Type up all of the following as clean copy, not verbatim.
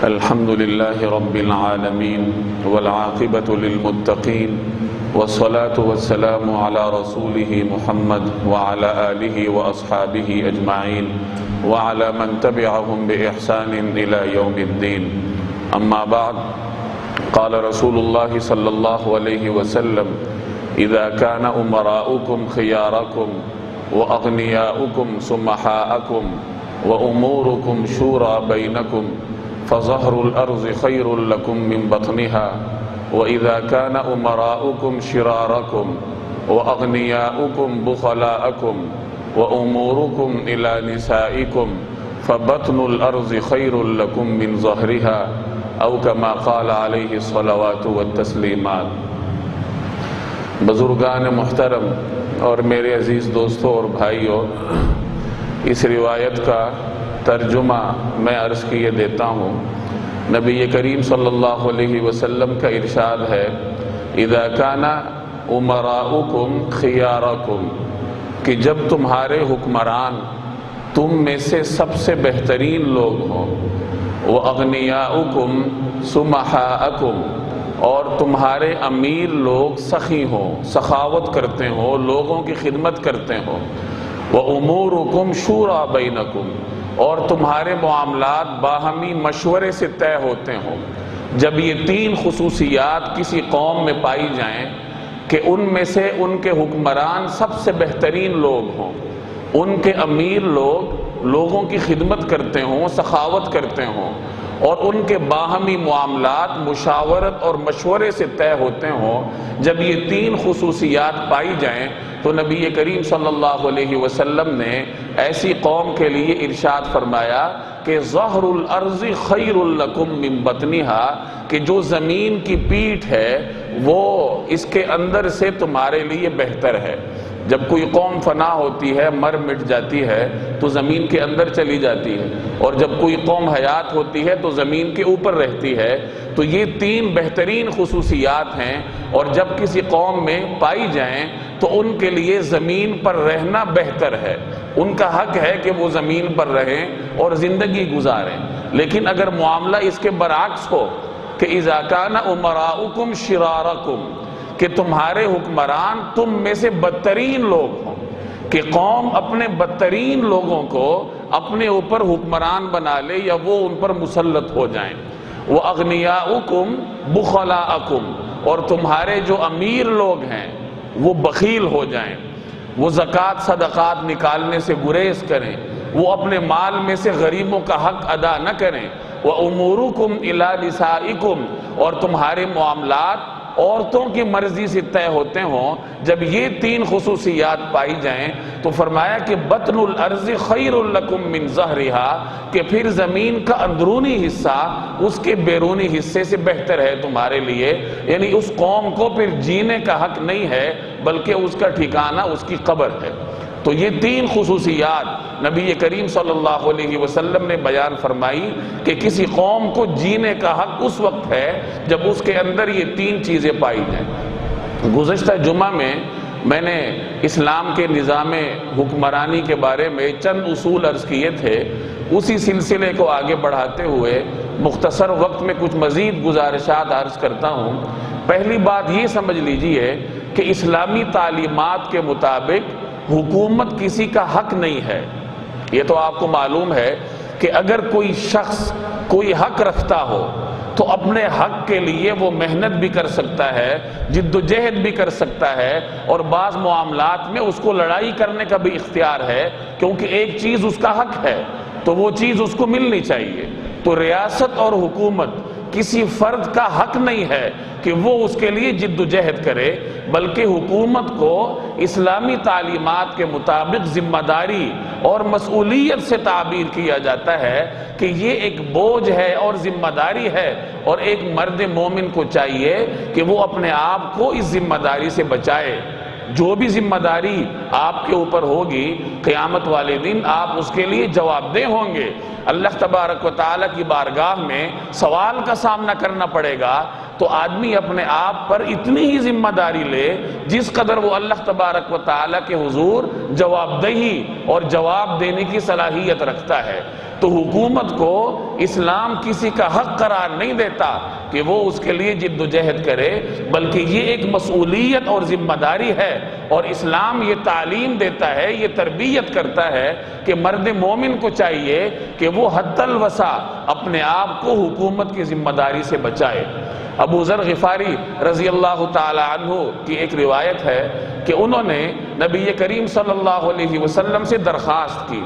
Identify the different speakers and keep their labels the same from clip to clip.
Speaker 1: الحمد لله رب العالمين والعاقبة للمتقين والصلاة والسلام على رسوله محمد وعلى آله وأصحابه أجمعين وعلى من تبعهم بإحسان إلى يوم الدين. أما بعد، قال رسول الله صلى الله عليه وسلم: إذا كان أمراؤكم خياركم وأغنياؤكم سمحاءكم وأموركم شورى بينكم فظهر الأرض خير لكم من بطنها، وإذا كان أمراؤكم شراركم وأغنياؤكم بخلاءكم وأموركم إلى نسائكم فبطن الأرض خير لكم من ظهرها، أو كما قال عليه الصلوات والتسلیمات. بزرگان محترم اور میرے عزیز دوستوں اور بھائیوں، اس روایت کا ترجمہ میں عرض کیے دیتا ہوں. نبی کریم صلی اللہ علیہ وسلم کا ارشاد ہے: اذا کان امراؤکم خیارکم، کہ جب تمہارے حکمران تم میں سے سب سے بہترین لوگ ہوں، وَأَغْنِيَاؤُكُمْ سُمَحَاءَكُمْ، اور تمہارے امیر لوگ سخی ہوں، سخاوت کرتے ہوں، لوگوں کی خدمت کرتے ہوں، وَأُمُورُكُمْ شُورَى بَيْنَكُمْ، اور تمہارے معاملات باہمی مشورے سے طے ہوتے ہوں. جب یہ تین خصوصیات کسی قوم میں پائی جائیں کہ ان میں سے ان کے حکمران سب سے بہترین لوگ ہوں، ان کے امیر لوگ لوگوں کی خدمت کرتے ہوں، سخاوت کرتے ہوں، اور ان کے باہمی معاملات مشاورت اور مشورے سے طے ہوتے ہوں، جب یہ تین خصوصیات پائی جائیں تو نبی کریم صلی اللہ علیہ وسلم نے ایسی قوم کے لیے ارشاد فرمایا کہ ظہر الارض خیر لکم من بطنہا، کہ جو زمین کی پیٹھ ہے وہ اس کے اندر سے تمہارے لیے بہتر ہے. جب کوئی قوم فنا ہوتی ہے، مر مٹ جاتی ہے تو زمین کے اندر چلی جاتی ہے، اور جب کوئی قوم حیات ہوتی ہے تو زمین کے اوپر رہتی ہے. تو یہ تین بہترین خصوصیات ہیں، اور جب کسی قوم میں پائی جائیں تو ان کے لیے زمین پر رہنا بہتر ہے. ان کا حق ہے کہ وہ زمین پر رہیں اور زندگی گزاریں. لیکن اگر معاملہ اس کے برعکس ہو کہ اذا کان امراؤکم شرارکم، کہ تمہارے حکمران تم میں سے بدترین لوگ ہوں، کہ قوم اپنے بدترین لوگوں کو اپنے اوپر حکمران بنا لے یا وہ ان پر مسلط ہو جائیں. وَأَغْنِيَاؤُكُمْ بُخَلَاءَكُمْ، اور تمہارے جو امیر لوگ ہیں وہ بخیل ہو جائیں، وہ زکوٰۃ صدقات نکالنے سے گریز کریں، وہ اپنے مال میں سے غریبوں کا حق ادا نہ کریں. وَأُمُورُكُمْ إِلَى نِسَائِكُمْ، اور تمہارے معاملات عورتوں کی مرضی سے طے ہوتے ہوں. جب یہ تین خصوصیات پائی جائیں تو فرمایا کہ بطن الارض خیر لکم من ظہرہا، کہ پھر زمین کا اندرونی حصہ اس کے بیرونی حصے سے بہتر ہے تمہارے لیے. یعنی اس قوم کو پھر جینے کا حق نہیں ہے بلکہ اس کا ٹھکانہ اس کی قبر ہے. تو یہ تین خصوصیات نبی کریم صلی اللہ علیہ وسلم نے بیان فرمائی کہ کسی قوم کو جینے کا حق اس وقت ہے جب اس کے اندر یہ تین چیزیں پائی جائیں. گزشتہ جمعہ میں نے اسلام کے نظام حکمرانی کے بارے میں چند اصول عرض کیے تھے. اسی سلسلے کو آگے بڑھاتے ہوئے مختصر وقت میں کچھ مزید گزارشات عرض کرتا ہوں. پہلی بات یہ سمجھ لیجئے کہ اسلامی تعلیمات کے مطابق حکومت کسی کا حق نہیں ہے. یہ تو آپ کو معلوم ہے کہ اگر کوئی شخص کوئی حق رکھتا ہو تو اپنے حق کے لیے وہ محنت بھی کر سکتا ہے، جد و جہد بھی کر سکتا ہے، اور بعض معاملات میں اس کو لڑائی کرنے کا بھی اختیار ہے، کیونکہ ایک چیز اس کا حق ہے تو وہ چیز اس کو ملنی چاہیے. تو ریاست اور حکومت کسی فرد کا حق نہیں ہے کہ وہ اس کے لیے جد و جہد کرے، بلکہ حکومت کو اسلامی تعلیمات کے مطابق ذمہ داری اور مسئولیت سے تعبیر کیا جاتا ہے کہ یہ ایک بوجھ ہے اور ذمہ داری ہے، اور ایک مرد مومن کو چاہیے کہ وہ اپنے آپ کو اس ذمہ داری سے بچائے. جو بھی ذمہ داری آپ کے اوپر ہوگی قیامت والے دن آپ اس کے لیے جواب دہ ہوں گے. اللہ تبارک و تعالیٰ کی بارگاہ میں سوال کا سامنا کرنا پڑے گا تو آدمی اپنے آپ پر اتنی ہی ذمہ داری لے جس قدر وہ اللہ تبارک و تعالیٰ کے حضور جواب دہی اور جواب دینے کی صلاحیت رکھتا ہے۔ تو حکومت کو اسلام کسی کا حق قرار نہیں دیتا کہ وہ اس کے لیے جد و جہد کرے، بلکہ یہ ایک مسئولیت اور ذمہ داری ہے، اور اسلام یہ تعلیم دیتا ہے، یہ تربیت کرتا ہے کہ مرد مومن کو چاہیے کہ وہ حد الوسع اپنے آپ کو حکومت کی ذمہ داری سے بچائے۔ ابو ذر غفاری رضی اللہ تعالی عنہ کی ایک روایت ہے کہ انہوں نے نبی کریم صلی اللہ علیہ وسلم سے درخواست کی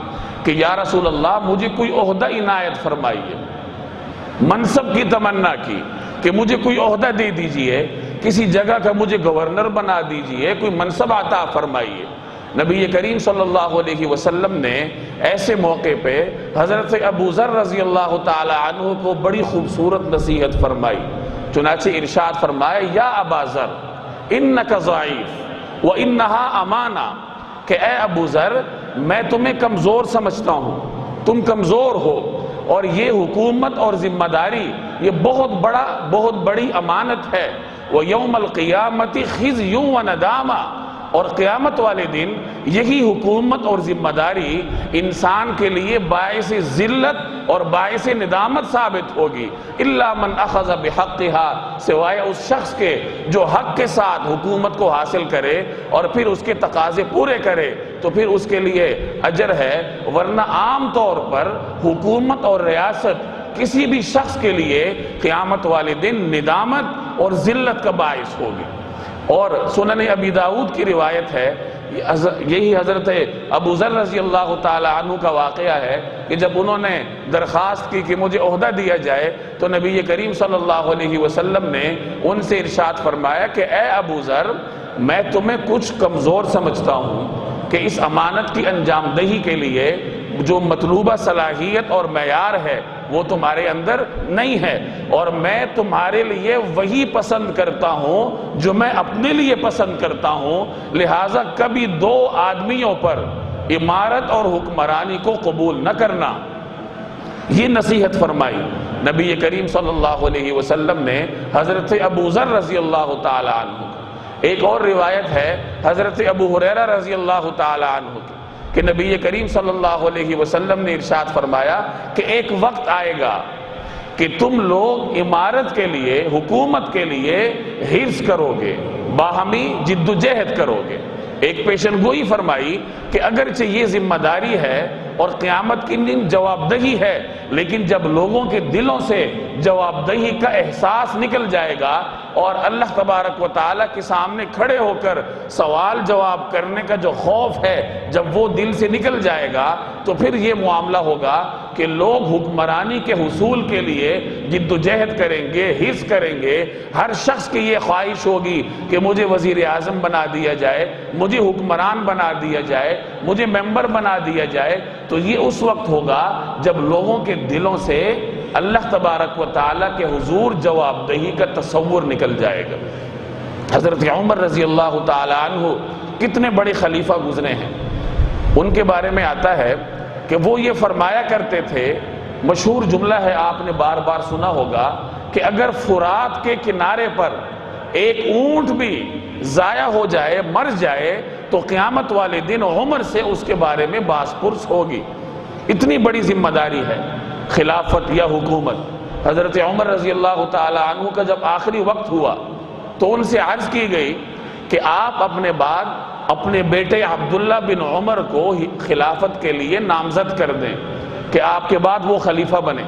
Speaker 1: کہ یا رسول اللہ مجھے کوئی عہدہ عنایت فرمائیے، منصب کی تمنا کی کہ مجھے کوئی عہدہ دے دیجئے، کسی جگہ کا مجھے گورنر بنا دیجئے، کوئی منصب عطا فرمائیے۔ نبی کریم صلی اللہ علیہ وسلم نے ایسے موقع پہ حضرت ابو ذر رضی اللہ تعالی عنہ کو بڑی خوبصورت نصیحت فرمائی۔ چنانچہ ارشاد فرمایا یا ابا ذر انک ضعیف وانہا امانہ، کہ اے ابو ذر میں تمہیں کمزور سمجھتا ہوں، تم کمزور ہو، اور یہ حکومت اور ذمہ داری یہ بہت بڑی امانت ہے۔ وَيَوْمَ الْقِيَامَةِ خِزْيٌ وَنَدَامَةٌ، اور قیامت والے دن یہی حکومت اور ذمہ داری انسان کے لیے باعث ذلت اور باعث ندامت ثابت ہوگی۔ اِلَّا مَنْ أَخَذَ بِحَقِّهَا، سوائے اس شخص کے جو حق کے ساتھ حکومت کو حاصل کرے اور پھر اس کے تقاضے پورے کرے تو پھر اس کے لیے اجر ہے، ورنہ عام طور پر حکومت اور ریاست کسی بھی شخص کے لیے قیامت والے دن ندامت اور ذلت کا باعث ہوگی۔ اور سنن ابی داؤد کی روایت ہے، یہی حضرت ابو ذر رضی اللہ تعالی عنہ کا واقعہ ہے کہ جب انہوں نے درخواست کی کہ مجھے عہدہ دیا جائے تو نبی کریم صلی اللہ علیہ وسلم نے ان سے ارشاد فرمایا کہ اے ابو ذر میں تمہیں کچھ کمزور سمجھتا ہوں کہ اس امانت کی انجام دہی کے لیے جو مطلوبہ صلاحیت اور معیار ہے وہ تمہارے اندر نہیں ہے، اور میں تمہارے لیے وہی پسند کرتا ہوں جو میں اپنے لیے پسند کرتا ہوں، لہٰذا کبھی دو آدمیوں پر امارت اور حکمرانی کو قبول نہ کرنا۔ یہ نصیحت فرمائی نبی کریم صلی اللہ علیہ وسلم نے حضرت ابو ذر رضی اللہ تعالی عنہ۔ ایک اور روایت ہے حضرت ابو ہریرہ رضی اللہ تعالی عنہ کی کہ نبی کریم صلی اللہ علیہ وسلم نے ارشاد فرمایا کہ ایک وقت آئے گا کہ تم لوگ امارت کے لیے، حکومت کے لیے حرص کرو گے، باہمی جد و جہد کرو گے۔ ایک پیشن گوئی فرمائی کہ اگرچہ یہ ذمہ داری ہے اور قیامت کی دن جواب دہی ہے، لیکن جب لوگوں کے دلوں سے جواب دہی کا احساس نکل جائے گا اور اللہ تبارک و تعالیٰ کے سامنے کھڑے ہو کر سوال جواب کرنے کا جو خوف ہے جب وہ دل سے نکل جائے گا تو پھر یہ معاملہ ہوگا کہ لوگ حکمرانی کے حصول کے لیے جد و جہد کریں گے، حرص کریں گے۔ ہر شخص کی یہ خواہش ہوگی کہ مجھے وزیر اعظم بنا دیا جائے، مجھے حکمران بنا دیا جائے، مجھے ممبر بنا دیا جائے۔ تو یہ اس وقت ہوگا جب لوگوں کے دلوں سے اللہ تبارک و تعالیٰ کے حضور جواب دہی کا تصور نکل جائے گا۔ حضرت عمر رضی اللہ تعالی عنہ کتنے بڑے خلیفہ گزرے ہیں، ان کے بارے میں آتا ہے کہ وہ یہ فرمایا کرتے تھے، مشہور جملہ ہے آپ نے بار بار سنا ہوگا، کہ اگر فرات کے کنارے پر ایک اونٹ بھی ضائع ہو جائے، مر جائے، تو قیامت والے دن عمر سے اس کے بارے میں باس پرس ہوگی۔ اتنی بڑی ذمہ داری ہے خلافت یا حکومت۔ حضرت عمر رضی اللہ تعالی عنہ کا جب آخری وقت ہوا تو ان سے عرض کی گئی کہ آپ اپنے بعد اپنے بیٹے عبداللہ بن عمر کو خلافت کے لیے نامزد کر دیں کہ آپ کے بعد وہ خلیفہ بنے،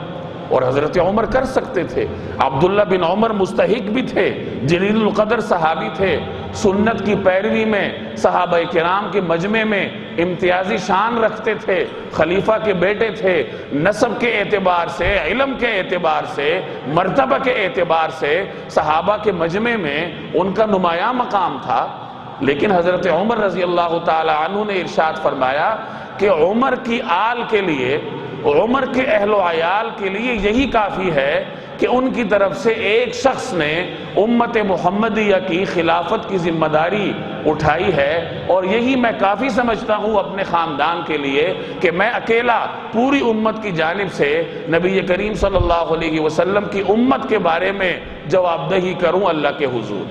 Speaker 1: اور حضرت عمر کر سکتے تھے۔ عبداللہ بن عمر مستحق بھی تھے، جلیل القدر صحابی تھے، سنت کی پیروی میں صحابہ کرام کے مجمع میں امتیازی شان رکھتے تھے، خلیفہ کے بیٹے تھے، نسب کے اعتبار سے، علم کے اعتبار سے، مرتبہ کے اعتبار سے صحابہ کے مجمع میں ان کا نمایاں مقام تھا۔ لیکن حضرت عمر رضی اللہ تعالی عنہ نے ارشاد فرمایا کہ عمر کی آل کے لیے، عمر کے اہل و عیال کے لیے یہی کافی ہے کہ ان کی طرف سے ایک شخص نے امت محمدیہ کی خلافت کی ذمہ داری اٹھائی ہے، اور یہی میں کافی سمجھتا ہوں اپنے خاندان کے لیے کہ میں اکیلا پوری امت کی جانب سے نبی کریم صلی اللہ علیہ وسلم کی امت کے بارے میں جواب دہی کروں اللہ کے حضور،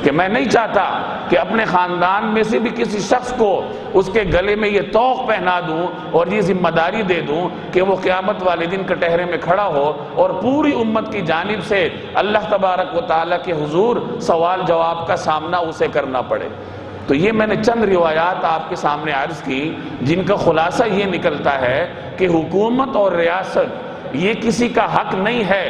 Speaker 1: کہ میں نہیں چاہتا کہ اپنے خاندان میں سے بھی کسی شخص کو اس کے گلے میں یہ طوق پہنا دوں اور یہ ذمہ داری دے دوں کہ وہ قیامت والے دن کٹہرے میں کھڑا ہو اور پوری امت کی جانب سے اللہ تبارک و تعالیٰ کے حضور سوال جواب کا سامنا اسے کرنا پڑے۔ تو یہ میں نے چند روایات آپ کے سامنے عرض کی جن کا خلاصہ یہ نکلتا ہے کہ حکومت اور ریاست یہ کسی کا حق نہیں ہے،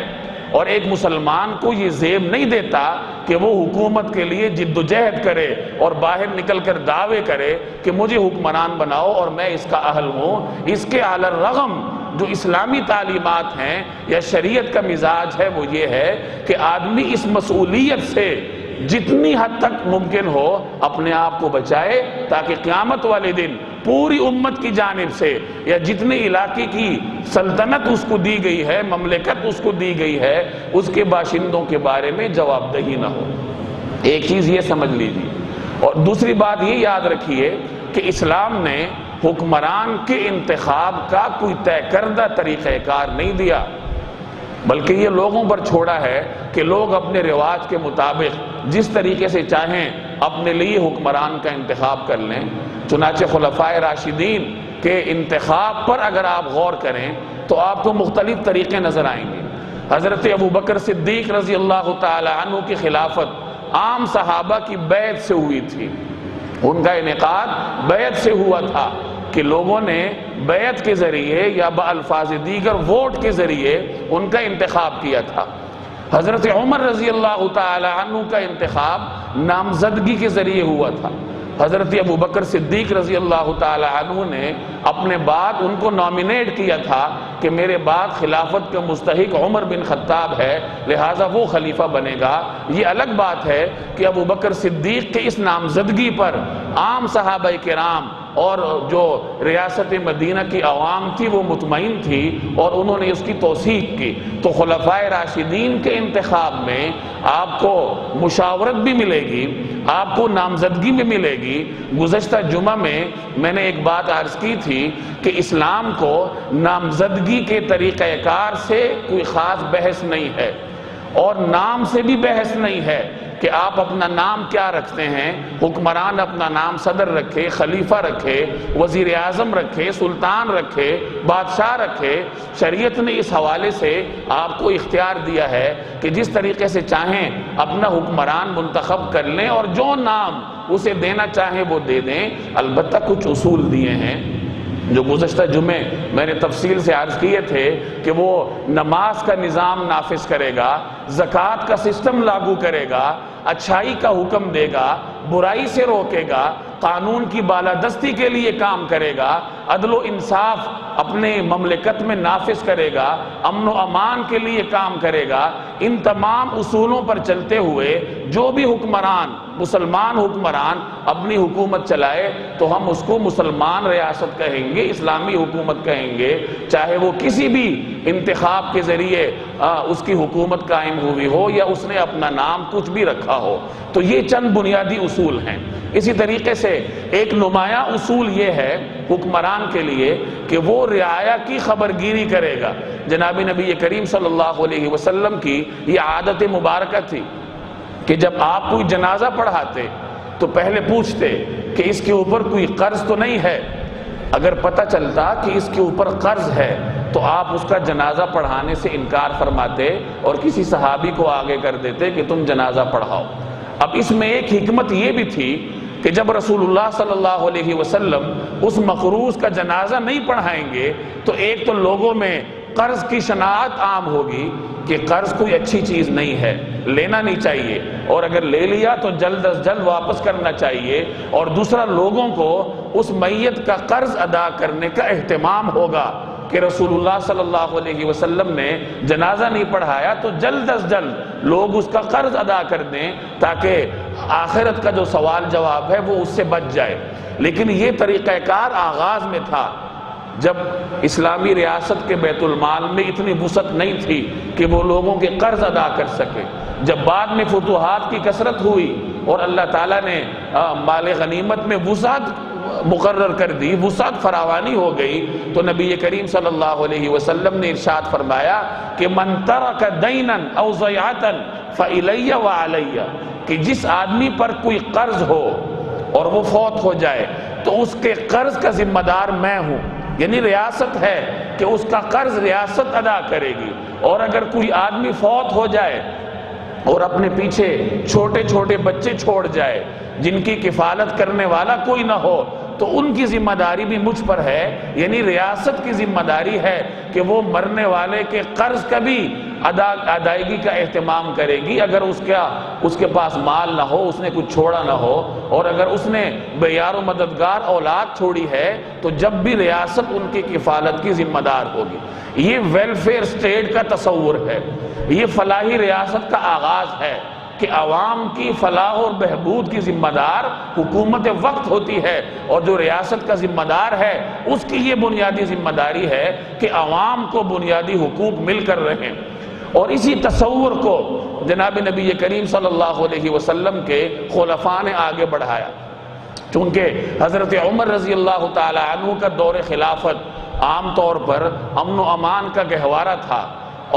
Speaker 1: اور ایک مسلمان کو یہ زیب نہیں دیتا کہ وہ حکومت کے لیے جد و جہد کرے اور باہر نکل کر دعوے کرے کہ مجھے حکمران بناؤ اور میں اس کا اہل ہوں۔ اس کے علی الرغم جو اسلامی تعلیمات ہیں یا شریعت کا مزاج ہے وہ یہ ہے کہ آدمی اس مسئولیت سے جتنی حد تک ممکن ہو اپنے آپ کو بچائے، تاکہ قیامت والے دن پوری امت کی جانب سے یا جتنے علاقے کی سلطنت اس کو دی گئی ہے، مملکت اس کو دی گئی ہے، اس کے باشندوں کے بارے میں جواب دہی نہ ہو۔ ایک چیز یہ سمجھ لیجیے، اور دوسری بات یہ یاد رکھیے کہ اسلام نے حکمران کے انتخاب کا کوئی طے کردہ طریقہ کار نہیں دیا، بلکہ یہ لوگوں پر چھوڑا ہے کہ لوگ اپنے رواج کے مطابق جس طریقے سے چاہیں اپنے لیے حکمران کا انتخاب کر لیں۔ چنانچہ خلفائے راشدین کے انتخاب پر اگر آپ غور کریں تو آپ کو مختلف طریقے نظر آئیں گے۔ حضرت ابوبکر صدیق رضی اللہ تعالی عنہ کی خلافت عام صحابہ کی بیعت سے ہوئی تھی، ان کا انعقاد بیعت سے ہوا تھا کہ لوگوں نے بیعت کے ذریعے یا بالفاظ دیگر ووٹ کے ذریعے ان کا انتخاب کیا تھا۔ حضرت عمر رضی اللہ تعالی عنہ کا انتخاب نامزدگی کے ذریعے ہوا تھا۔ حضرت ابوبکر صدیق رضی اللہ تعالی عنہ نے اپنے بعد ان کو نامینیٹ کیا تھا کہ میرے بعد خلافت کا مستحق عمر بن خطاب ہے، لہٰذا وہ خلیفہ بنے گا۔ یہ الگ بات ہے کہ ابوبکر صدیق کے اس نامزدگی پر عام صحابہ کرام اور جو ریاست مدینہ کی عوام تھی وہ مطمئن تھی اور انہوں نے اس کی توثیق کی۔ تو خلفائے راشدین کے انتخاب میں آپ کو مشاورت بھی ملے گی، آپ کو نامزدگی بھی ملے گی۔ گزشتہ جمعہ میں نے ایک بات عرض کی تھی کہ اسلام کو نامزدگی کے طریقہ کار سے کوئی خاص بحث نہیں ہے، اور نام سے بھی بحث نہیں ہے کہ آپ اپنا نام کیا رکھتے ہیں۔ حکمران اپنا نام صدر رکھے، خلیفہ رکھے، وزیر اعظم رکھے، سلطان رکھے، بادشاہ رکھے۔ شریعت نے اس حوالے سے آپ کو اختیار دیا ہے کہ جس طریقے سے چاہیں اپنا حکمران منتخب کر لیں اور جو نام اسے دینا چاہیں وہ دے دیں۔ البتہ کچھ اصول دیے ہیں جو گزشتہ جمعے میں نے تفصیل سے عرض کیے تھے کہ وہ نماز کا نظام نافذ کرے گا، زکوٰۃ کا سسٹم لاگو کرے گا، اچھائی کا حکم دے گا، برائی سے روکے گا، قانون کی بالادستی کے لیے کام کرے گا، عدل و انصاف اپنے مملکت میں نافذ کرے گا، امن و امان کے لیے کام کرے گا۔ ان تمام اصولوں پر چلتے ہوئے جو بھی حکمران، مسلمان حکمران اپنی حکومت چلائے تو ہم اس کو مسلمان ریاست کہیں گے، اسلامی حکومت کہیں گے، چاہے وہ کسی بھی انتخاب کے ذریعے اس کی حکومت قائم ہوئی ہو یا اس نے اپنا نام کچھ بھی رکھا ہو۔ تو یہ چند بنیادی اصول ہیں۔ اسی طریقے سے ایک نمایاں اصول یہ ہے حکمران کے لیے کہ وہ رعایا کی خبرگیری کرے گا۔ جناب نبی کریم صلی اللہ علیہ وسلم کی یہ عادت مبارکہ تھی کہ جب آپ کوئی جنازہ پڑھاتے تو پہلے پوچھتے کہ اس کے اوپر کوئی قرض تو نہیں ہے۔ اگر پتہ چلتا کہ اس کے اوپر قرض ہے تو آپ اس کا جنازہ پڑھانے سے انکار فرماتے اور کسی صحابی کو آگے کر دیتے کہ تم جنازہ پڑھاؤ۔ اب اس میں ایک حکمت یہ بھی تھی کہ جب رسول اللہ صلی اللہ علیہ وسلم اس مقروض کا جنازہ نہیں پڑھائیں گے تو ایک تو لوگوں میں قرض کی شناعت عام ہوگی کہ قرض کوئی اچھی چیز نہیں ہے، لینا نہیں چاہیے، اور اگر لے لیا تو جلد از جلد واپس کرنا چاہیے، اور دوسرا لوگوں کو اس میت کا قرض ادا کرنے کا اہتمام ہوگا کہ رسول اللہ صلی اللہ علیہ وسلم نے جنازہ نہیں پڑھایا تو جلد از جلد لوگ اس کا قرض ادا کر دیں تاکہ آخرت کا جو سوال جواب ہے وہ اس سے بچ جائے۔ لیکن یہ طریقہ کار آغاز میں تھا، جب اسلامی ریاست کے بیت المال میں اتنی وسعت نہیں تھی کہ وہ لوگوں کے قرض ادا کر سکے، جب بعد میں فتوحات کی کثرت ہوئی اور اللہ تعالیٰ نے مال غنیمت میں وسعت مقرر کر دی، وسعت فراوانی ہو گئی، تو نبی کریم صلی اللہ علیہ وسلم نے ارشاد فرمایا کہ من ترک دینا او ضیعتا فإلی وعلی، کہ جس آدمی پر کوئی قرض ہو اور وہ فوت ہو جائے تو اس کے قرض کا ذمہ دار میں ہوں، یعنی ریاست ہے کہ اس کا قرض ریاست ادا کرے گی، اور اگر کوئی آدمی فوت ہو جائے اور اپنے پیچھے چھوٹے چھوٹے بچے چھوڑ جائے جن کی کفالت کرنے والا کوئی نہ ہو تو ان کی ذمہ داری بھی مجھ پر ہے، یعنی ریاست کی ذمہ داری ہے کہ وہ مرنے والے کے قرض کا بھی ادائیگی کا اہتمام کرے گی، اگر اس کے پاس مال نہ ہو، اس نے کچھ چھوڑا نہ ہو، اور اگر اس نے بے یار و مددگار اولاد چھوڑی ہے تو جب بھی ریاست ان کی کفالت کی ذمہ دار ہوگی۔ یہ ویلفیئر سٹیٹ کا تصور ہے، یہ فلاحی ریاست کا آغاز ہے کہ عوام کی فلاح اور بہبود کی ذمہ دار حکومت وقت ہوتی ہے، اور جو ریاست کا ذمہ دار ہے اس کی یہ بنیادی ذمہ داری ہے کہ عوام کو بنیادی حقوق مل کر رہیں۔ اور اسی تصور کو جناب نبی کریم صلی اللہ علیہ وسلم کے خلفاء نے آگے بڑھایا، چونکہ حضرت عمر رضی اللہ تعالی عنہ کا دور خلافت عام طور پر امن و امان کا گہوارہ تھا،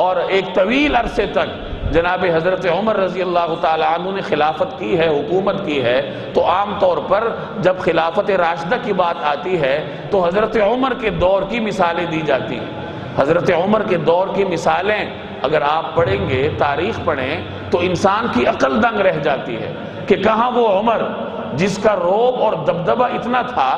Speaker 1: اور ایک طویل عرصے تک جناب حضرت عمر رضی اللہ تعالی عنہ نے خلافت کی ہے، حکومت کی ہے، تو عام طور پر جب خلافت راشدہ کی بات آتی ہے تو حضرت عمر کے دور کی مثالیں دی جاتی ہیں۔ حضرت عمر کے دور کی مثالیں اگر آپ پڑھیں گے، تاریخ پڑھیں، تو انسان کی عقل دنگ رہ جاتی ہے کہ کہاں وہ عمر جس کا رعب اور دبدبہ اتنا تھا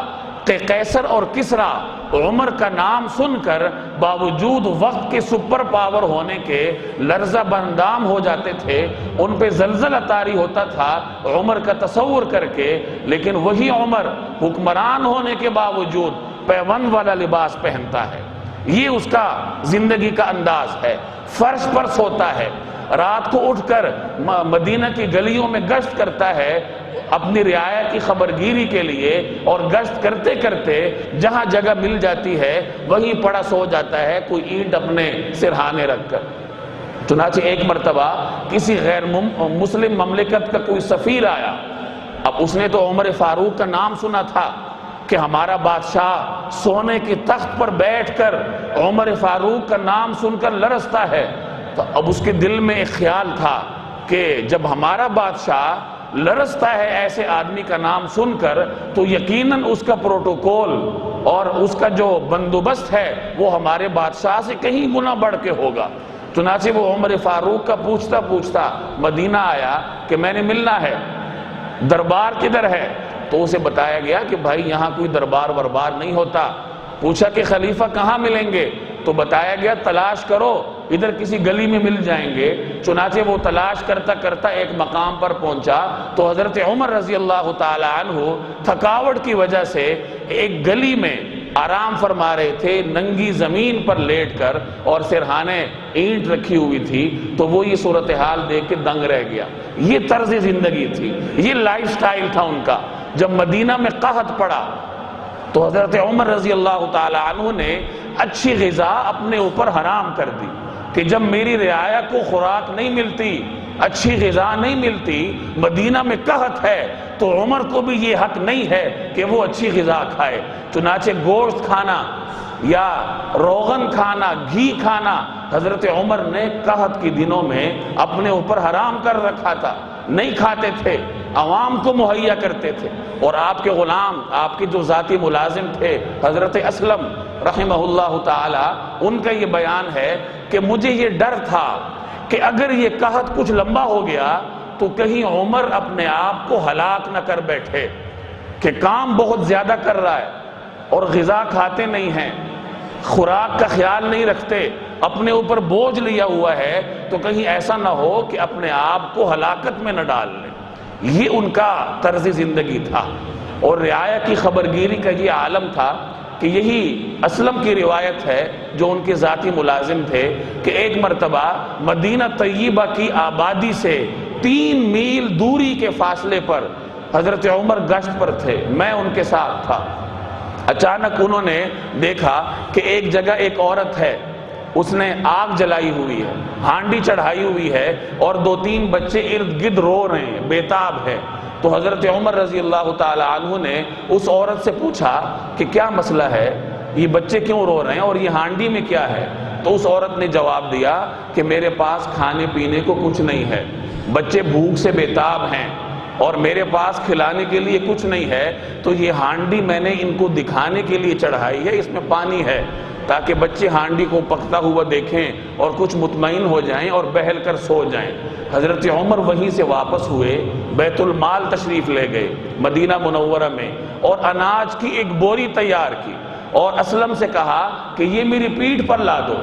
Speaker 1: کہ قیصر اور کسریٰ عمر کا نام سن کر باوجود وقت کے سپر پاور ہونے کے لرزہ بندام ہو جاتے تھے، ان پہ زلزلہ طاری ہوتا تھا عمر کا تصور کر کے، لیکن وہی عمر حکمران ہونے کے باوجود پیوند والا لباس پہنتا ہے، یہ اس کا زندگی کا انداز ہے، فرش پر سوتا ہے، رات کو اٹھ کر مدینہ کی گلیوں میں گشت کرتا ہے اپنی رعایا کی خبرگیری کے لیے، اور گشت کرتے کرتے جہاں جگہ مل جاتی ہے وہیں پڑا سو جاتا ہے، کوئی اینٹ اپنے سرہانے رکھ کر۔ چنانچہ ایک مرتبہ کسی غیر مسلم مملکت کا کوئی سفیر آیا، اب اس نے تو عمر فاروق کا نام سنا تھا کہ ہمارا بادشاہ سونے کی تخت پر بیٹھ کر عمر فاروق کا نام سن کر لرزتا ہے، تو اب اس کے دل میں ایک خیال تھا کہ جب ہمارا بادشاہ لرزتا ہے ایسے آدمی کا نام سن کر تو یقیناً اس کا پروٹوکول اور اس کا جو بندوبست ہے وہ ہمارے بادشاہ سے کہیں گنا بڑھ کے ہوگا۔ چنانچہ وہ عمر فاروق کا پوچھتا پوچھتا مدینہ آیا کہ میں نے ملنا ہے، دربار کدھر ہے؟ تو اسے بتایا گیا کہ بھائی یہاں کوئی دربار وربار نہیں ہوتا۔ پوچھا کہ خلیفہ کہاں ملیں گے؟ تو بتایا گیا تلاش کرو، ادھر کسی گلی میں مل جائیں گے۔ چنانچہ وہ تلاش کرتا کرتا ایک مقام پر پہنچا تو حضرت عمر رضی اللہ تعالی عنہ تھکاوٹ کی وجہ سے ایک گلی میں آرام فرما رہے تھے، ننگی زمین پر لیٹ کر، اور سرہانے اینٹ رکھی ہوئی تھی، تو وہ یہ صورتحال دیکھ کے دنگ رہ گیا۔ یہ طرز زندگی تھی، یہ لائف سٹائل تھا ان کا۔ جب مدینہ میں قحط پڑا تو حضرت عمر رضی اللہ تعالی عنہ نے اچھی غذا اپنے اوپر حرام کر دی کہ جب میری رعایا کو خوراک نہیں ملتی، اچھی غذا نہیں ملتی، مدینہ میں قحط ہے، تو عمر کو بھی یہ حق نہیں ہے کہ وہ اچھی غذا کھائے۔ چنانچہ گوشت کھانا یا روغن کھانا، گھی کھانا حضرت عمر نے قحط کی دنوں میں اپنے اوپر حرام کر رکھا تھا، نہیں کھاتے تھے، عوام کو مہیا کرتے تھے۔ اور آپ کے غلام، آپ کے جو ذاتی ملازم تھے حضرت اسلم رحمہ اللہ تعالی، ان کا یہ بیان ہے کہ مجھے یہ ڈر تھا کہ اگر یہ قحط کچھ لمبا ہو گیا تو کہیں عمر اپنے آپ کو ہلاک نہ کر بیٹھے کہ کام بہت زیادہ کر رہا ہے اور غذا کھاتے نہیں ہیں، خوراک کا خیال نہیں رکھتے، اپنے اوپر بوجھ لیا ہوا ہے، تو کہیں ایسا نہ ہو کہ اپنے آپ کو ہلاکت میں نہ ڈال لیں۔ یہ ان کا طرز زندگی تھا، اور رعایا کی خبرگیری کا یہ عالم تھا کہ یہی اسلم کی روایت ہے جو ان کے ذاتی ملازم تھے کہ ایک مرتبہ مدینہ طیبہ کی آبادی سے 3 میل دوری کے فاصلے پر حضرت عمر گشت پر تھے، میں ان کے ساتھ تھا۔ اچانک انہوں نے دیکھا کہ ایک جگہ ایک عورت ہے، اس نے آگ جلائی ہوئی ہے، ہانڈی چڑھائی ہوئی ہے، اور 2-3 بچے ارد گرد رو رہے ہیں، بیتاب ہے۔ تو حضرت عمر رضی اللہ تعالی عنہ نے اس عورت سے پوچھا کہ کیا مسئلہ ہے، یہ بچے کیوں رو رہے ہیں اور یہ ہانڈی میں کیا ہے؟ تو اس عورت نے جواب دیا کہ میرے پاس کھانے پینے کو کچھ نہیں ہے، بچے بھوک سے بیتاب ہیں اور میرے پاس کھلانے کے لیے کچھ نہیں ہے، تو یہ ہانڈی میں نے ان کو دکھانے کے لیے چڑھائی ہے، اس میں پانی ہے تاکہ بچے ہانڈی کو پکتا ہوا دیکھیں اور کچھ مطمئن ہو جائیں اور بہل کر سو جائیں۔ حضرت عمر وہیں سے واپس ہوئے، بیت المال تشریف لے گئے مدینہ منورہ میں، اور اناج کی ایک بوری تیار کی اور اسلم سے کہا کہ یہ میری پیٹھ پر لا دو۔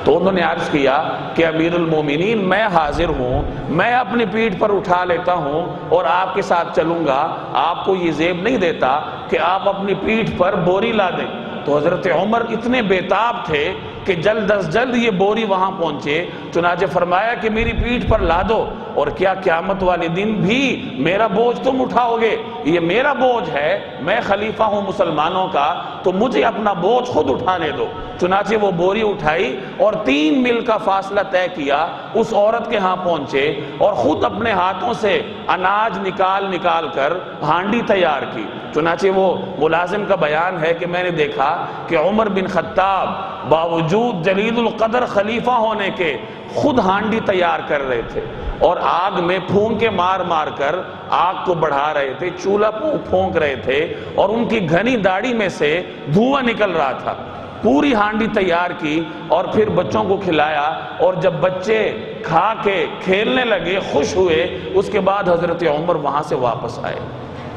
Speaker 1: تو انہوں نے عرض کیا کہ امیر المومنین میں حاضر ہوں، میں اپنی پیٹھ پر اٹھا لیتا ہوں اور آپ کے ساتھ چلوں گا، آپ کو یہ زیب نہیں دیتا کہ آپ اپنی پیٹھ پر بوری لا دیں۔ تو حضرت عمر اتنے بیتاب تھے کہ جلد از جلد یہ بوری وہاں پہنچے، چنانچہ فرمایا کہ میری پیٹھ پر لا دو، اور کیا قیامت والے دن بھی میرا بوجھ تم اٹھاؤ گے؟ یہ میرا بوجھ ہے، میں خلیفہ ہوں مسلمانوں کا، تو مجھے اپنا بوجھ خود اٹھانے دو۔ چنانچہ وہ بوری اٹھائی اور 3 میل کا فاصلہ طے کیا، اس عورت کے ہاں پہنچے اور خود اپنے ہاتھوں سے اناج نکال کر ہانڈی تیار کی۔ چنانچہ وہ ملازم کا بیان ہے کہ میں نے دیکھا کہ عمر بن خطاب باوجود جلیل القدر خلیفہ ہونے کے خود ہانڈی تیار کر رہے تھے اور آگ میں پھونکے مار کر آگ کو بڑھا رہے تھے، چولہا پھونک رہے تھے، اور ان کی گھنی داڑھی میں سے دھواں نکل رہا تھا۔ پوری ہانڈی تیار کی اور پھر بچوں کو کھلایا، اور جب بچے کھا کے کھیلنے لگے، خوش ہوئے، اس کے بعد حضرت عمر وہاں سے واپس آئے۔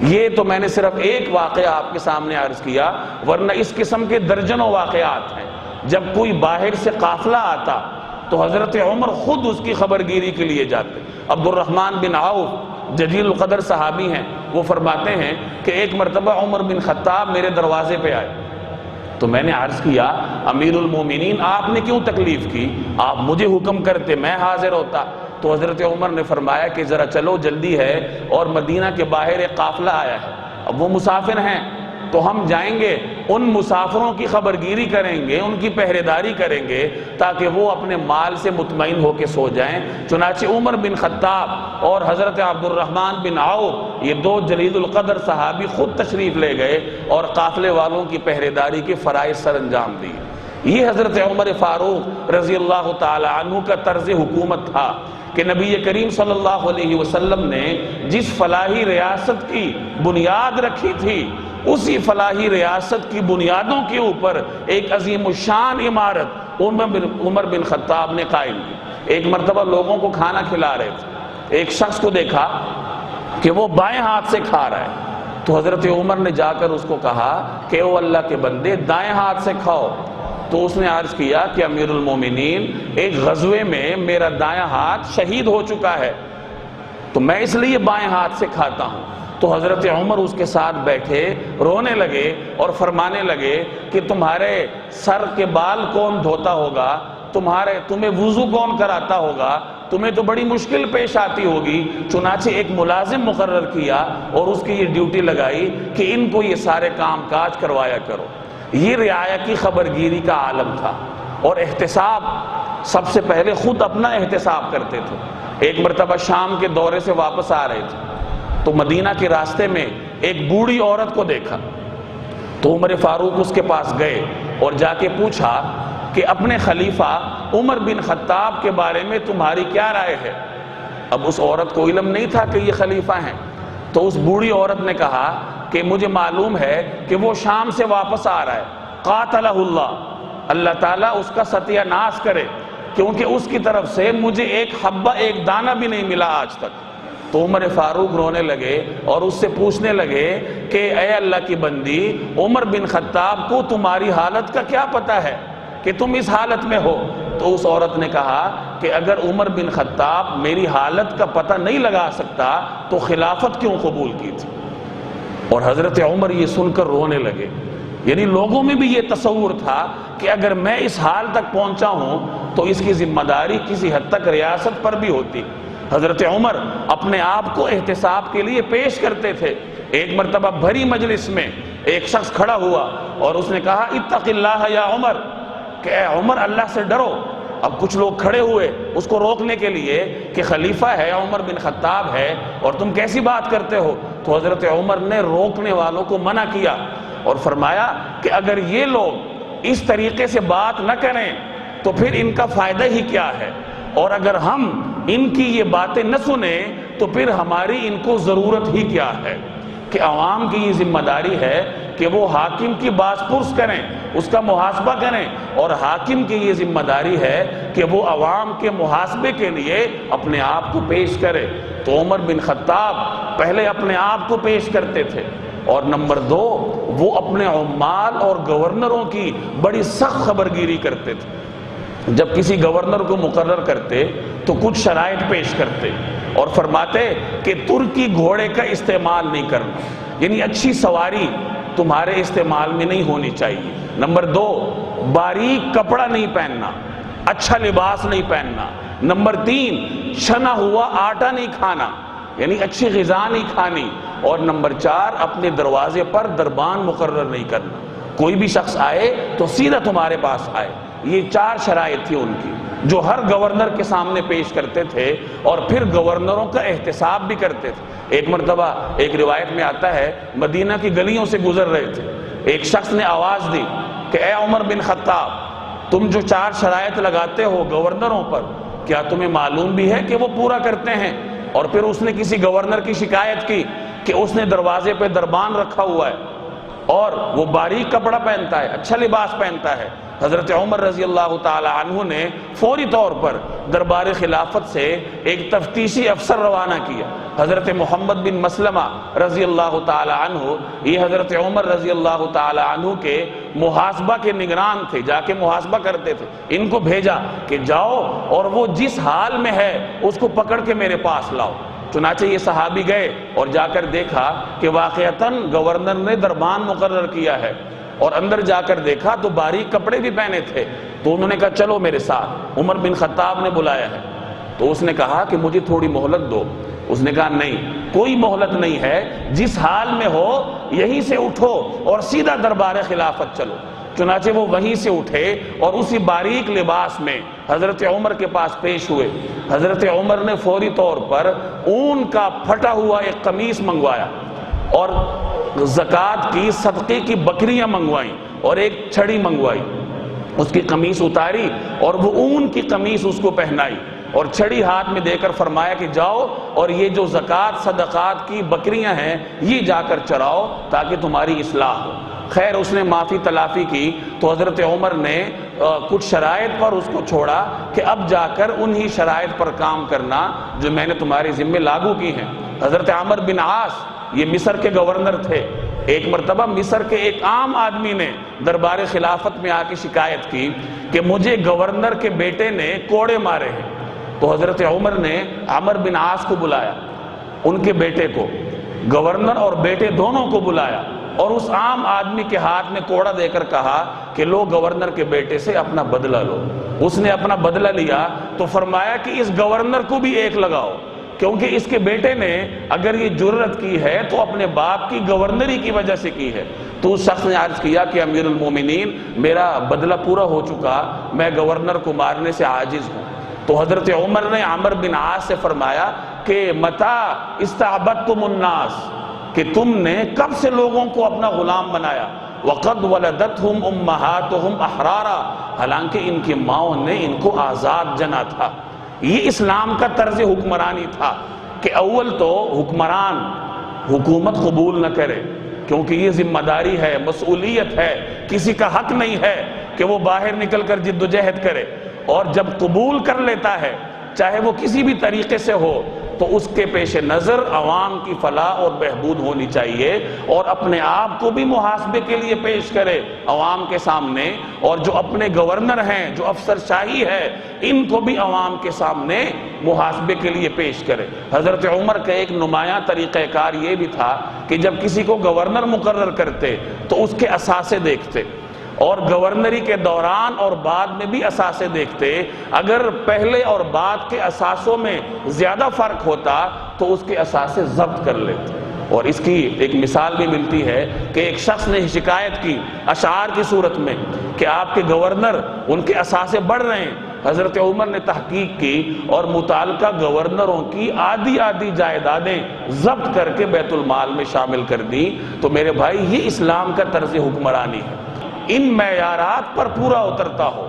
Speaker 1: یہ تو میں نے صرف ایک واقعہ آپ کے سامنے عرض کیا، ورنہ اس قسم کے درجنوں واقعات ہیں۔ جب کوئی باہر سے قافلہ آتا تو حضرت عمر خود اس کی خبرگیری کے لیے جاتے۔ عبد الرحمن بن عوف جلیل القدر صحابی ہیں، وہ فرماتے ہیں کہ ایک مرتبہ عمر بن خطاب میرے دروازے پہ آئے تو میں نے عرض کیا امیر المومنین آپ نے کیوں تکلیف کی، آپ مجھے حکم کرتے میں حاضر ہوتا۔ تو حضرت عمر نے فرمایا کہ ذرا چلو جلدی ہے، اور مدینہ کے باہر ایک قافلہ آیا ہے، اب وہ مسافر ہیں تو ہم جائیں گے، ان مسافروں کی خبرگیری کریں گے، ان کی پہرےداری کریں گے تاکہ وہ اپنے مال سے مطمئن ہو کے سو جائیں۔ چنانچہ عمر بن خطاب اور حضرت عبد الرحمن بن عوف، یہ 2 جلیل القدر صحابی، خود تشریف لے گئے اور قافلے والوں کی پہرےداری کے فرائض سر انجام دیے۔ یہ حضرت عمر فاروق رضی اللہ تعالی عنہ کا طرز حکومت تھا کہ نبی کریم صلی اللہ علیہ وسلم نے جس فلاحی ریاست کی بنیاد رکھی تھی، اسی فلاحی ریاست کی بنیادوں کے اوپر ایک عظیم الشان عمارت عمر بن خطاب نے قائم کی۔ ایک مرتبہ لوگوں کو کھانا کھلا رہے تھے، ایک شخص کو دیکھا کہ وہ بائیں ہاتھ سے کھا رہا ہے، تو حضرت عمر نے جا کر اس کو کہا کہ او اللہ کے بندے دائیں ہاتھ سے کھاؤ۔ تو اس نے عرض کیا کہ امیر المومنین ایک غزوے میں میرا دائیں ہاتھ شہید ہو چکا ہے، تو میں اس لیے بائیں ہاتھ سے کھاتا ہوں۔ تو حضرت عمر اس کے ساتھ بیٹھے رونے لگے اور فرمانے لگے کہ تمہارے سر کے بال کون دھوتا ہوگا، تمہیں وضو کون کراتا ہوگا، تمہیں تو بڑی مشکل پیش آتی ہوگی۔ چنانچہ ایک ملازم مقرر کیا اور اس کی یہ ڈیوٹی لگائی کہ ان کو یہ سارے کام کاج کروایا کرو۔ یہ رعایا کی خبرگیری کا عالم تھا، اور احتساب سب سے پہلے خود اپنا احتساب کرتے تھے۔ ایک مرتبہ شام کے دورے سے واپس آ رہے تھے تو مدینہ کے راستے میں ایک بوڑھی عورت کو دیکھا، تو عمر فاروق اس کے پاس گئے اور جا کے پوچھا کہ اپنے خلیفہ عمر بن خطاب کے بارے میں تمہاری کیا رائے ہے؟ اب اس عورت کو علم نہیں تھا کہ یہ خلیفہ ہیں، تو اس بوڑھی عورت نے کہا کہ مجھے معلوم ہے کہ وہ شام سے واپس آ رہا ہے، قاتلہ اللہ تعالیٰ اس کا ستیہ ناش کرے، کیونکہ اس کی طرف سے مجھے ایک حبہ ایک دانہ بھی نہیں ملا آج تک۔ تو عمر فاروق رونے لگے اور اس سے پوچھنے لگے کہ اے اللہ کی بندی، عمر بن خطاب کو تمہاری حالت کا کیا پتہ ہے کہ تم اس حالت میں ہو؟ تو اس عورت نے کہا کہ اگر عمر بن خطاب میری حالت کا پتہ نہیں لگا سکتا تو خلافت کیوں قبول کی تھی؟ اور حضرت عمر یہ سن کر رونے لگے۔ یعنی لوگوں میں بھی یہ تصور تھا کہ اگر میں اس حال تک پہنچا ہوں تو اس کی ذمہ داری کسی حد تک ریاست پر بھی ہوتی۔ حضرت عمر اپنے آپ کو احتساب کے لیے پیش کرتے تھے۔ ایک مرتبہ بھری مجلس میں ایک شخص کھڑا ہوا اور اس نے کہا اتق اللہ یا عمر، کہ اے عمر اللہ سے ڈرو۔ اب کچھ لوگ کھڑے ہوئے اس کو روکنے کے لیے کہ خلیفہ ہے، عمر بن خطاب ہے، اور تم کیسی بات کرتے ہو؟ تو حضرت عمر نے روکنے والوں کو منع کیا اور فرمایا کہ اگر یہ لوگ اس طریقے سے بات نہ کریں تو پھر ان کا فائدہ ہی کیا ہے، اور اگر ہم ان کی یہ باتیں نہ سنیں تو پھر ہماری ان کو ضرورت ہی کیا ہے۔ کہ عوام کی یہ ذمہ داری ہے کہ وہ حاکم کی باز پرس کریں، اس کا محاسبہ کریں، اور حاکم کی یہ ذمہ داری ہے کہ وہ عوام کے محاسبے کے لیے اپنے آپ کو پیش کرے۔ تو عمر بن خطاب پہلے اپنے آپ کو پیش کرتے تھے، اور نمبر 2 وہ اپنے عمال اور گورنروں کی بڑی سخت خبرگیری کرتے تھے۔ جب کسی گورنر کو مقرر کرتے تو کچھ شرائط پیش کرتے اور فرماتے کہ ترکی گھوڑے کا استعمال نہیں کرنا، یعنی اچھی سواری تمہارے استعمال میں نہیں ہونی چاہیے۔ نمبر 2 باریک کپڑا نہیں پہننا، اچھا لباس نہیں پہننا۔ نمبر 3 چھنا ہوا آٹا نہیں کھانا، یعنی اچھی غذا نہیں کھانی۔ اور نمبر 4 اپنے دروازے پر دربان مقرر نہیں کرنا، کوئی بھی شخص آئے تو سیدھا تمہارے پاس آئے۔ یہ 4 شرائط تھی ان کی جو ہر گورنر کے سامنے پیش کرتے تھے، اور پھر گورنروں کا احتساب بھی کرتے تھے۔ ایک مرتبہ ایک روایت میں آتا ہے مدینہ کی گلیوں سے گزر رہے تھے، ایک شخص نے آواز دی کہ اے عمر بن خطاب، تم جو 4 شرائط لگاتے ہو گورنروں پر، کیا تمہیں معلوم بھی ہے کہ وہ پورا کرتے ہیں؟ اور پھر اس نے کسی گورنر کی شکایت کی کہ اس نے دروازے پہ دربان رکھا ہوا ہے اور وہ باریک کپڑا پہنتا ہے، اچھا لباس پہنتا ہے۔ حضرت عمر رضی اللہ تعالی عنہ نے فوری طور پر دربار خلافت سے ایک تفتیشی افسر روانہ کیا، حضرت محمد بن مسلمہ رضی اللہ تعالی عنہ۔ یہ حضرت عمر رضی اللہ تعالی عنہ کے محاسبہ کے نگران تھے، جا کے محاسبہ کرتے تھے۔ ان کو بھیجا کہ جاؤ اور وہ جس حال میں ہے اس کو پکڑ کے میرے پاس لاؤ۔ چنانچہ یہ صحابی گئے اور جا کر دیکھا کہ واقعتاً گورنر نے دربان مقرر کیا ہے، اور اندر جا کر دیکھا تو باریک کپڑے بھی پہنے تھے۔ تو انہوں نے کہا چلو میرے ساتھ، عمر بن خطاب نے بلایا ہے۔ تو اس نے کہا کہ مجھے تھوڑی مہلت دو۔ اس نے کہا نہیں، کوئی مہلت نہیں ہے، جس حال میں ہو یہیں سے اٹھو اور سیدھا دربار خلافت چلو۔ چنانچہ وہ وہیں سے اٹھے اور اسی باریک لباس میں حضرت عمر کے پاس پیش ہوئے۔ حضرت عمر نے فوری طور پر اون کا پھٹا ہوا ایک قمیص منگوایا، اور زکوٰۃ کی صدقے کی بکریاں منگوائیں، اور ایک چھڑی منگوائی۔ اس کی قمیص اتاری اور وہ اون کی قمیص اس کو پہنائی، اور چھڑی ہاتھ میں دے کر فرمایا کہ جاؤ اور یہ جو زکوٰۃ صدقات کی بکریاں ہیں یہ جا کر چراؤ تاکہ تمہاری اصلاح ہو۔ خیر اس نے معافی تلافی کی تو حضرت عمر نے کچھ شرائط پر اس کو چھوڑا کہ اب جا کر انہی شرائط پر کام کرنا جو میں نے تمہارے ذمہ لاگو کی ہیں۔ حضرت عمر بن عاص یہ مصر کے گورنر تھے۔ ایک مرتبہ مصر کے ایک عام آدمی نے دربار خلافت میں آ کے شکایت کی کہ مجھے گورنر کے بیٹے نے کوڑے مارے ہیں۔ تو حضرت عمر نے عمر بن عاص کو بلایا، ان کے بیٹے کو، گورنر اور بیٹے دونوں کو بلایا، اور اس عام آدمی کے ہاتھ میں کوڑا دے کر کہا کہ لو گورنر کے بیٹے سے اپنا بدلہ لو۔ اس نے اپنا بدلہ لیا تو فرمایا کہ اس گورنر کو بھی ایک لگاؤ، کیونکہ اس کے بیٹے نے اگر یہ جرت کی ہے تو اپنے باپ کی گورنری کی وجہ سے کی ہے۔ تو اس شخص نے عرض کیا کہ امیر المومنین میرا بدلہ پورا ہو چکا، میں گورنر کو مارنے سے عاجز ہوں۔ تو حضرت عمر نے عمر بن عاص سے فرمایا کہ متا استعبدتم الناس، کہ تم نے کب سے لوگوں کو اپنا غلام بنایا، وقد ولدتہم امہاتہم احرارا، حالانکہ ان کی ماؤں نے ان کو آزاد جنا تھا۔ یہ اسلام کا طرز حکمرانی تھا کہ اول تو حکمران حکومت قبول نہ کرے، کیونکہ یہ ذمہ داری ہے، مسئولیت ہے، کسی کا حق نہیں ہے کہ وہ باہر نکل کر جد و جہد کرے، اور جب قبول کر لیتا ہے چاہے وہ کسی بھی طریقے سے ہو تو اس کے پیش نظر عوام کی فلاح اور بہبود ہونی چاہیے، اور اپنے آپ کو بھی محاسبے کے لیے پیش کرے عوام کے سامنے، اور جو اپنے گورنر ہیں، جو افسر شاہی ہے، ان کو بھی عوام کے سامنے محاسبے کے لیے پیش کرے۔ حضرت عمر کا ایک نمایاں طریقہ کار یہ بھی تھا کہ جب کسی کو گورنر مقرر کرتے تو اس کے اثاثے دیکھتے، اور گورنری کے دوران اور بعد میں بھی اثاثے دیکھتے۔ اگر پہلے اور بعد کے اثاثوں میں زیادہ فرق ہوتا تو اس کے اثاثے ضبط کر لیتے، اور اس کی ایک مثال بھی ملتی ہے کہ ایک شخص نے شکایت کی اشعار کی صورت میں کہ آپ کے گورنر ان کے اثاثے بڑھ رہے ہیں۔ حضرت عمر نے تحقیق کی اور متعلقہ گورنروں کی آدھی آدھی جائیدادیں ضبط کر کے بیت المال میں شامل کر دی۔ تو میرے بھائی یہ اسلام کا طرز حکمرانی ہے، ان معیارات پر پورا اترتا ہو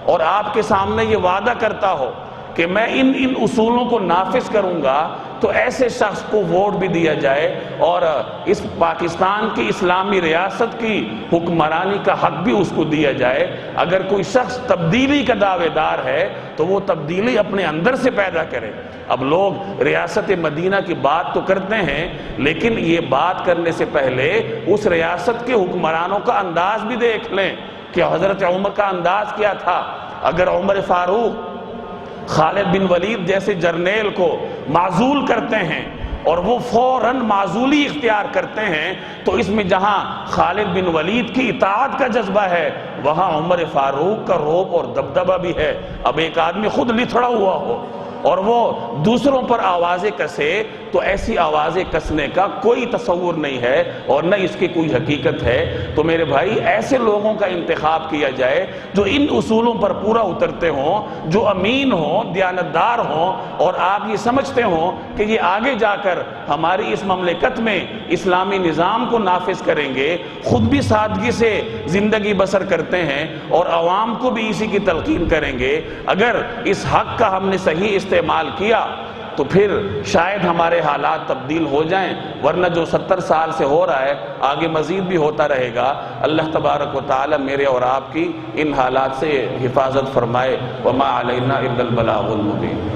Speaker 1: اور آپ کے سامنے یہ وعدہ کرتا ہو کہ میں ان اصولوں کو نافذ کروں گا، تو ایسے شخص کو ووٹ بھی دیا جائے اور اس پاکستان کی اسلامی ریاست کی حکمرانی کا حق بھی اس کو دیا جائے۔ اگر کوئی شخص تبدیلی کا دعوے دار ہے تو وہ تبدیلی اپنے اندر سے پیدا کرے۔ اب لوگ ریاست مدینہ کی بات تو کرتے ہیں، لیکن یہ بات کرنے سے پہلے اس ریاست کے حکمرانوں کا انداز بھی دیکھ لیں کہ حضرت عمر کا انداز کیا تھا۔ اگر عمر فاروق خالد بن ولید جیسے جرنیل کو معزول کرتے ہیں اور وہ فوراً معزولی اختیار کرتے ہیں، تو اس میں جہاں خالد بن ولید کی اطاعت کا جذبہ ہے وہاں عمر فاروق کا رعب اور دبدبہ بھی ہے۔ اب ایک آدمی خود لتھڑا ہوا ہو اور وہ دوسروں پر آوازیں کسے، تو ایسی آوازیں کسنے کا کوئی تصور نہیں ہے اور نہ اس کی کوئی حقیقت ہے۔ تو میرے بھائی ایسے لوگوں کا انتخاب کیا جائے جو ان اصولوں پر پورا اترتے ہوں، جو امین ہوں، دیانتدار ہوں، اور آپ یہ سمجھتے ہوں کہ یہ آگے جا کر ہماری اس مملکت میں اسلامی نظام کو نافذ کریں گے، خود بھی سادگی سے زندگی بسر کرتے ہیں اور عوام کو بھی اسی کی تلقین کریں گے۔ اگر اس حق کا ہم نے صحیح استعمال کیا تو پھر شاید ہمارے حالات تبدیل ہو جائیں، ورنہ جو 70 سال سے ہو رہا ہے آگے مزید بھی ہوتا رہے گا۔ اللہ تبارک و تعالی میرے اور آپ کی ان حالات سے حفاظت فرمائے۔ وما علینا الا البلاغ المبین۔